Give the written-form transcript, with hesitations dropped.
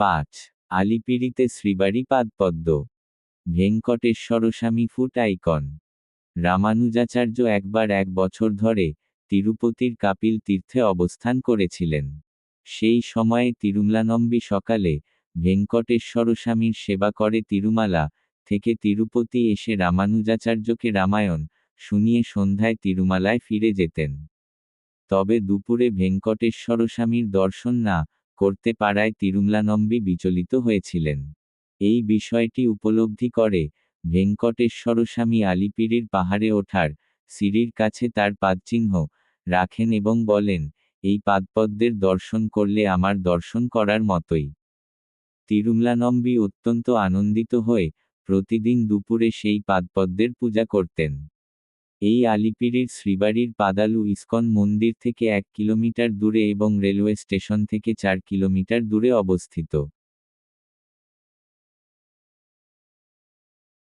5. আলিপিরিতে শ্রীবাড়ি পাদপদ্ম। ভেঙ্কটেশ্বরস্বামী foot icon. Ramanujacharya একবার 1 বছর ধরে তিরুপতির কাপিল তীর্থে অবস্থান করেছিলেন। সেই সময়ে তিরুমলানম্বী সকালে ভেঙ্কটেশ্বরস্বামীর সেবা করে তিরুমালা থেকে তিরুপতি এসে রামানুজাচার্যকে রামায়ণ শুনিয়ে সন্ধ্যায় তিরুমালায় ফিরে যেতেন। তবে দুপুরে ভেঙ্কটেশ্বরস্বামীর দর্শন না করতে পারায় তিরুমলানম্বী বিচলিত হয়েছিলেন। এই বিষয়টি উপলব্ধি করে ভেঙ্কটেশ্বরস্বামী আলিপিরির পাহাড়ে ওঠার সিঁড়ির কাছে তার পাদচিহ্ন রাখেন এবং বলেন, এই পাদপদ্মের দর্শন করলে আমার দর্শন করার মতোই। তিরুমলানম্বী অত্যন্ত আনন্দিত হয়ে প্রতিদিন দুপুরে সেই পাদপদ্মের পূজা করতেন। এই আলিপিরির শ্রীবাড়ির পাদালু ইস্কন মন্দির থেকে 1 কিলোমিটার দূরে এবং রেলওয়ে স্টেশন থেকে 4 কিলোমিটার দূরে অবস্থিত।